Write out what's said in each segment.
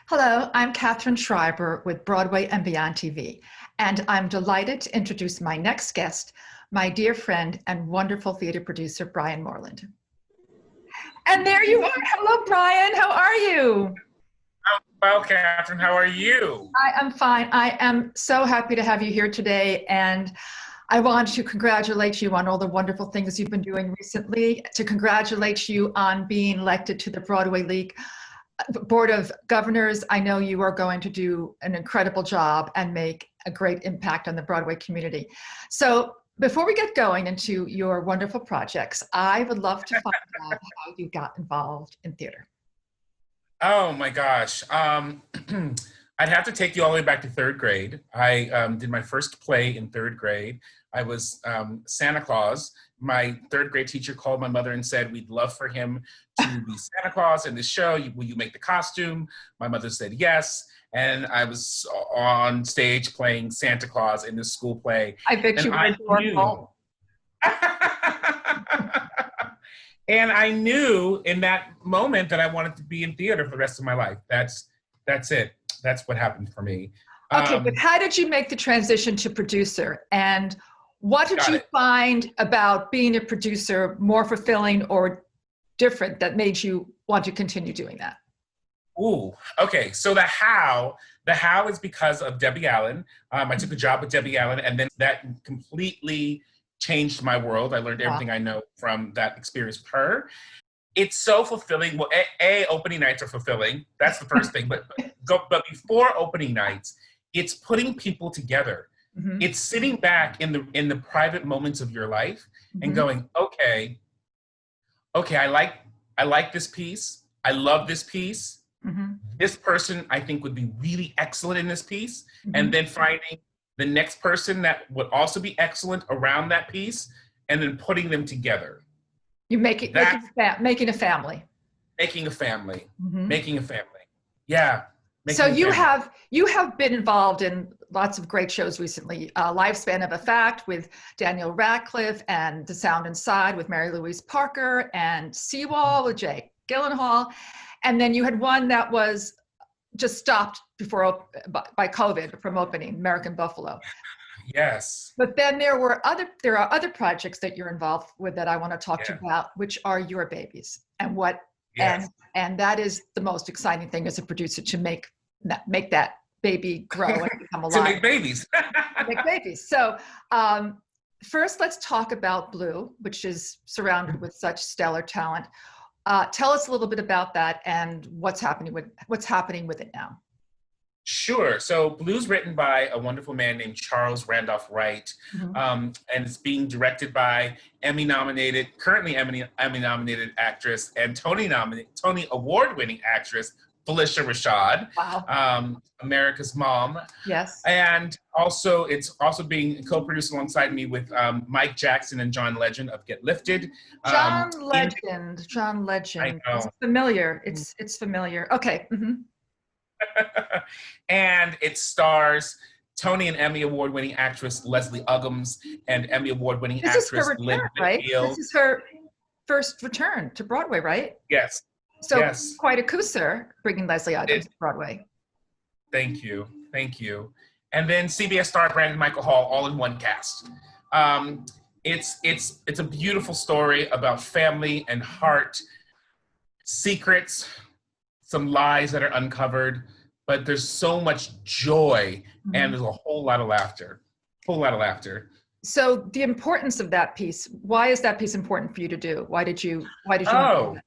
Hello, I'm Katherine Schreiber with Broadway and Beyond TV, and I'm delighted to introduce my next guest, my dear friend and wonderful theater producer, Brian Moreland. And there you are. Hello, Brian. How are you? Well, Catherine, how are you? I am fine. I am so happy to have you here today, and I want to congratulate you on all the wonderful things you've been doing recently, to congratulate you on being elected to the Broadway League Board of Governors. I know you are going to do an incredible job and make a great impact on the Broadway community. So before we get going into your wonderful projects, I would love to find out how you got involved in theater. Oh my gosh. I'd have to take you all the way back to third grade. I did my first play in third grade. I was Santa Claus. My third grade teacher called my mother and said, we'd love for him to be Santa Claus in this show. Will you make the costume? My mother said yes. And I was on stage playing Santa Claus in this school play. I bet you were adorable. And I knew in that moment that I wanted to be in theater for the rest of my life. That's it. That's what happened for me. Okay, but how did you make the transition to producer? And what did you find about being a producer more fulfilling or different that made you want to continue doing that? Ooh, okay. So the how is because of Debbie Allen. I took a job with Debbie Allen, and then that completely changed my world. I learned everything I know from that experience with her. It's so fulfilling. Well, opening nights are fulfilling. That's the first thing. But before opening nights, it's putting people together. Mm-hmm. It's sitting back in the private moments of your life and going, okay, I like this piece. I love this piece. Mm-hmm. This person I think would be really excellent in this piece. Mm-hmm. And then finding the next person that would also be excellent around that piece, and then putting them together. You making a family. Making a family. Mm-hmm. Making a family. Yeah. So you have been involved in lots of great shows recently. Lifespan of a Fact with Daniel Radcliffe, and The Sound Inside with Mary Louise Parker, and Seawall with Jake Gyllenhaal. And then you had one that was just stopped by COVID from opening, American Buffalo. Yes. But then there are other projects that you're involved with that I want to talk to you about, which are your babies, and and that is the most exciting thing as a producer, to make that baby grow and become alive. To make babies. Make babies. So first, let's talk about Blue, which is surrounded with such stellar talent. Tell us a little bit about that and what's happening with it now. Sure. So Blue's written by a wonderful man named Charles Randolph Wright, and it's being directed by currently Emmy-nominated actress and Tony Award-winning actress Phylicia Rashad. Wow. America's Mom. Yes. And it's also being co-produced alongside me with Mike Jackson and John Legend of Get Lifted. John Legend. I know. It's familiar. It's familiar. Okay. Mm-hmm. And it stars Tony and Emmy Award-winning actress Leslie Uggams and Emmy Award-winning actress Lynn Whitfield. This is her first return to Broadway, right? Yes. So yes. Quite a coup, sir, bringing Leslie Uggams to Broadway. Thank you. And then CBS star Brandon Michael Hall, all in one cast. It's a beautiful story about family and heart, secrets, some lies that are uncovered, but there's so much joy, and there's a whole lot of laughter. So the importance of that piece, why is that piece important for you to do? Why did you do that?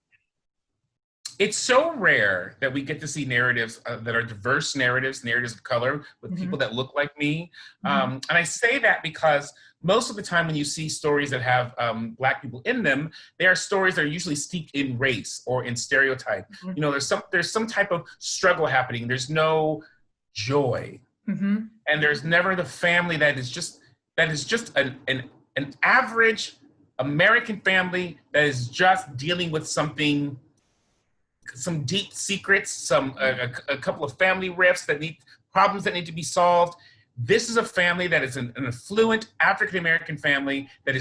It's so rare that we get to see narratives that are diverse narratives of color with people that look like me. And I say that because most of the time when you see stories that have Black people in them, they are stories that are usually steeped in race or in stereotype. You know, there's some type of struggle happening. There's no joy. And there's never the family that is just an average American family that is just dealing with some deep secrets, a couple of family rifts problems that need to be solved. This is a family that is an affluent African-American family that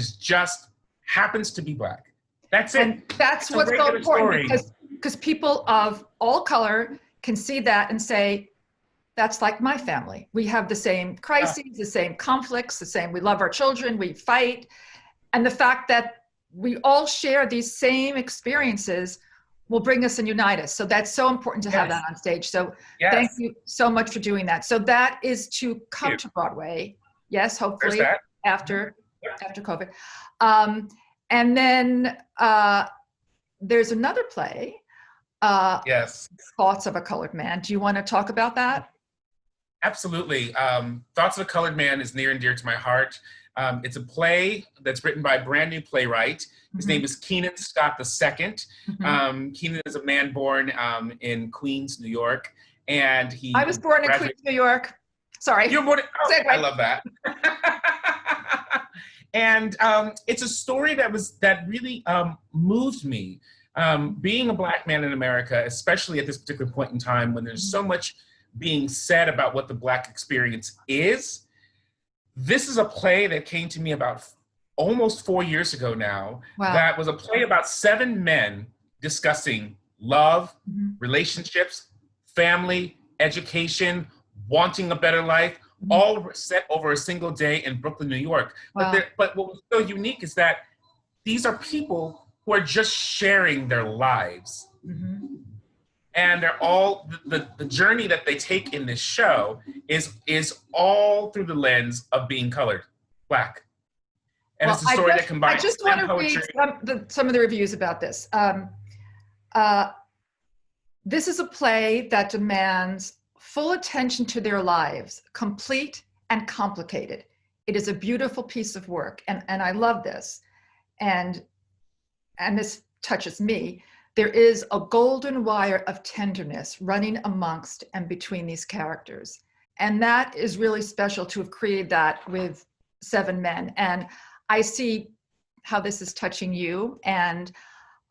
happens to be Black. That's it. And that's what's so important, because people of all color can see that and say, that's like my family. We have the same crises, the same conflicts, we love our children, we fight. And the fact that we all share these same experiences will bring us and unite us. So that's so important to have that on stage. So thank you so much for doing that. So that is to come to Broadway. Yes, hopefully after COVID. And then there's another play, Thoughts of a Colored Man. Do you want to talk about that? Absolutely. Thoughts of a Colored Man is near and dear to my heart. It's a play that's written by a brand new playwright. His name is Keenan Scott II. Keenan is a man born in Queens, New York. And I was born in Queens, New York. Sorry. You were born in, I love that. And it's a story that really moved me. Being a Black man in America, especially at this particular point in time when there's so much being said about what the Black experience is, this is a play that came to me about almost 4 years ago now. Wow. That was a play about 7 men discussing love, relationships, family, education, wanting a better life, all set over a single day in Brooklyn, New York. Wow. But what was so unique is that these are people who are just sharing their lives. And they're all, the journey that they take in this show is all through the lens of being colored, Black. And it's a story that combines I just want to read some of the reviews about this. This is a play that demands full attention to their lives, complete and complicated. It is a beautiful piece of work, and I love this. And this touches me. There is a golden wire of tenderness running amongst and between these characters. And that is really special to have created that with 7 men. And I see how this is touching you. And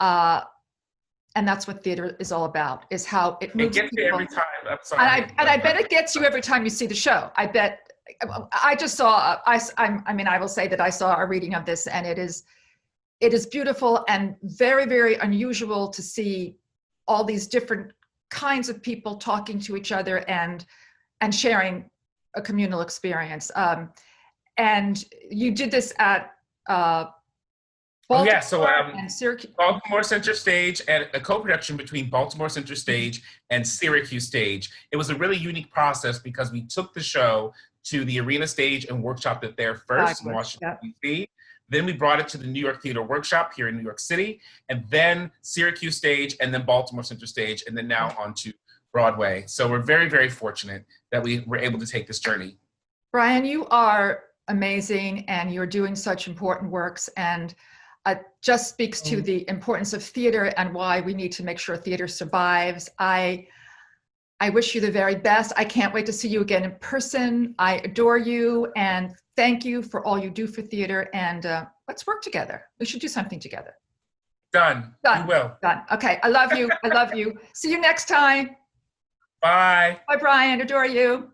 that's what theater is all about, is how it moves people. It gets you every time. I'm sorry. And I bet it gets you every time you see the show. I bet, I just saw, I will say that I saw a reading of this, and it is beautiful and very, very unusual to see all these different kinds of people talking to each other and sharing a communal experience. And you did this at Baltimore and Syracuse. Baltimore Center Stage, and a co-production between Baltimore Center Stage and Syracuse Stage. It was a really unique process because we took the show to the Arena Stage and workshopped it there first in Washington, D.C. Then we brought it to the New York Theater Workshop here in New York City, and then Syracuse Stage, and then Baltimore Center Stage, and then now on to Broadway. So we're very, very fortunate that we were able to take this journey. Brian, you are amazing, and you're doing such important works, and just speaks to the importance of theater and why we need to make sure theater survives. I wish you the very best. I can't wait to see you again in person. I adore you, and thank you for all you do for theater, and let's work together. We should do something together. Done. We will. Done. Okay, I love you. I love you. See you next time. Bye. Bye, Brian. Adore you.